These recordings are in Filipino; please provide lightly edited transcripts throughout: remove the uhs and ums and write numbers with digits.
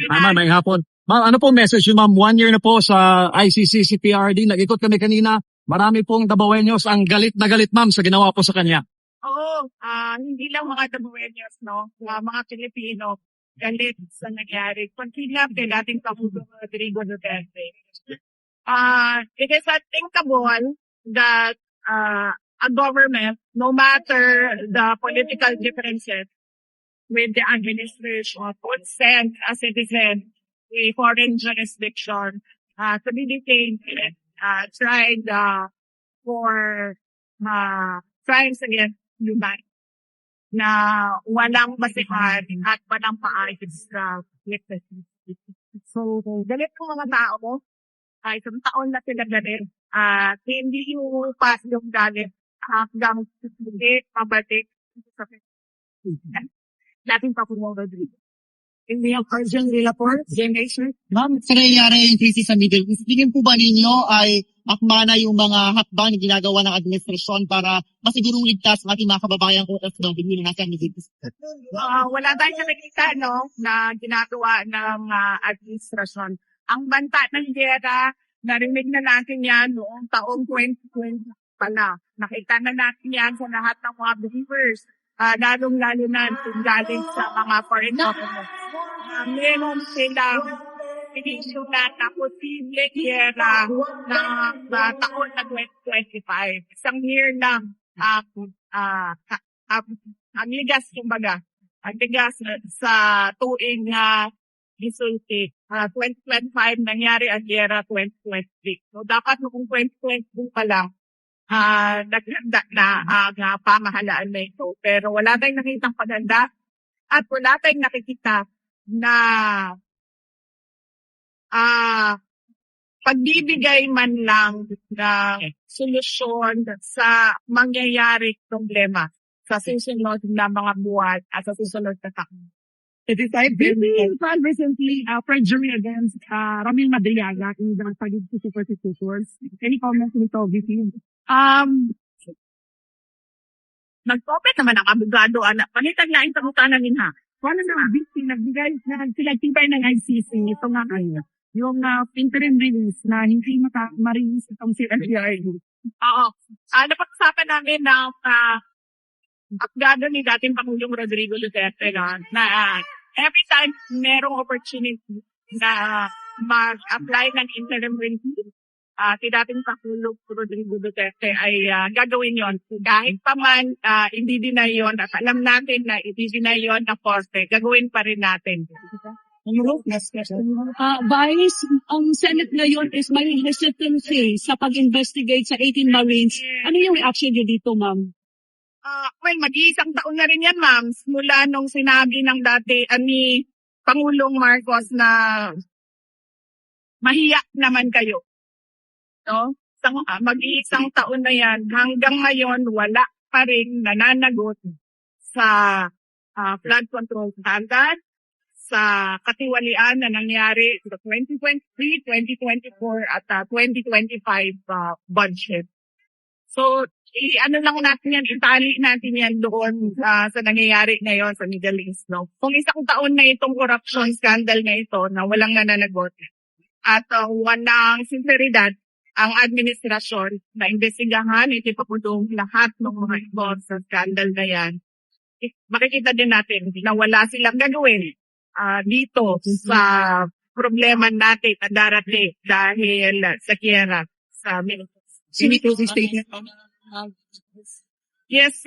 Ma'am, may hapon. Ma'am, ano po message nyo, ma'am? 1 year na po sa ICC CPRD. Nag-ikot kami kanina. Marami pong Dabawenyos ang galit na galit, ma'am, sa ginawa po sa kanya. Oo, hindi lang mga Dabawenyos, no? Mga Pilipino, galit sa nangyari. Pag-kidnap kay dating Pangulong Rodrigo Duterte. It is unthinkable that a government, no matter the political differences with the administration, would send a citizen to a foreign jurisdiction to be detained and tried for crimes against humanity na walang basihan at walang paayos sa witnesses. So, galit ng mga tao mo, isang taon na sila galit, hindi yung pas yung galit hanggang pabalik sa dating Pangulong Rodrigo. Hindi ang Arjun Report, Generation. Ma'am, sa nangyayari yung crisis sa Middle East, tingin po ba ninyo ay akma na yung mga hakbang na ginagawa ng administrasyon para masigurong ligtas ang ating mga kababayan kung OFW na nasa Middle East? Wala tayong nakikita, no, na ginagawa ng administrasyon. Ang banta ng gera, narinig na natin yan noong taong 2020 pala. Nakita na natin yan sa lahat ng mga believers. Lalong-lalo na galing sa mga foreign governments. Meron silang pinisulat na posible gera na taon na 2025. Isang year lang ang ligas, kumbaga. Ang ligas sa tuwing gisulti. 2025 nangyari ang gera 2023. So dapat noong 2022 pa lang naghanda na ang pamahalaan na ito. Pero wala tayong nakitang paganda at wala tayong nakikita na pagbibigay man lang ng solusyon sa mangyayari problema sa susunod na mga buwan at sa susunod na taon. It is I believe recently perjury against Ramil Madriaga in the pagiging supervisors. Any comments nito, VP? Nag-open naman ang abogado, anak. Panitan na yung pangutanan nila. Paano na VP nagbigay na silagtibay ng ICC? Ito nga kayo. Yung interim release na hindi ma-release itong si LTRD. Oo. Napag-usapan namin ng abogado ni dating Pangulong Rodrigo Duterte na every time merong opportunity na mag-apply ng interim release, si dating Pangulong Rodrigo Duterte ay gagawin yon. Kahit pa man hindi deny yon at alam natin na hindi deny yon ng korte, gagawin pa rin natin. Vice, ang Senate ngayon is may hesitancy sa pag-investigate sa 18 Marines. Ano yung reaction niyo dito, ma'am? Mag-iisang taon na rin yan, ma'am. Mula nung sinabi ng dati ni Pangulong Marcos na mahiya naman kayo. No? Mag-iisang taon na yan. Hanggang ngayon, wala pa rin nananagot sa flood control standard, sa katiwalian na nangyari sa 2023, 2024 at 2025 budget. So, lang natin yan, itali natin yan doon sa nangyayari ngayon sa Middle East. No? Kung isang taon na itong corruption scandal na ito na walang nananagot at walang sinseridad ang administrasyon na investigahan, ipapulong lahat ng mga involved sa scandal na yan, makikita din natin na wala silang gagawin dito sa problema natin na darating dahil sa giyera sa Middle East. Yes,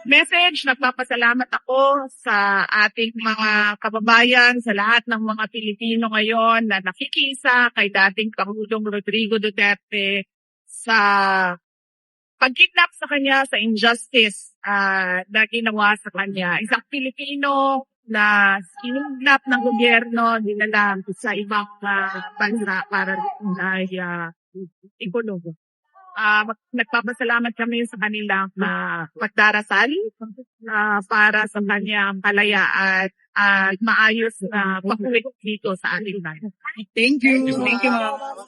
message, nagpapasalamat ako sa ating mga kababayan, sa lahat ng mga Pilipino ngayon na nakikisa kay dating Pangulong Rodrigo Duterte sa pag-kidnap sa kanya, sa injustice na ginawa sa kanya. Isang Pilipino na kinidnap ng gobyerno, dinala sa ibang bansa para ay ikonomo. Nagpapasalamat kami sa kanilang pagdarasal para sa kanyang kalayaan at maayos na pag-uwi dito sa ating bayan. Thank you. Thank you, ma'am.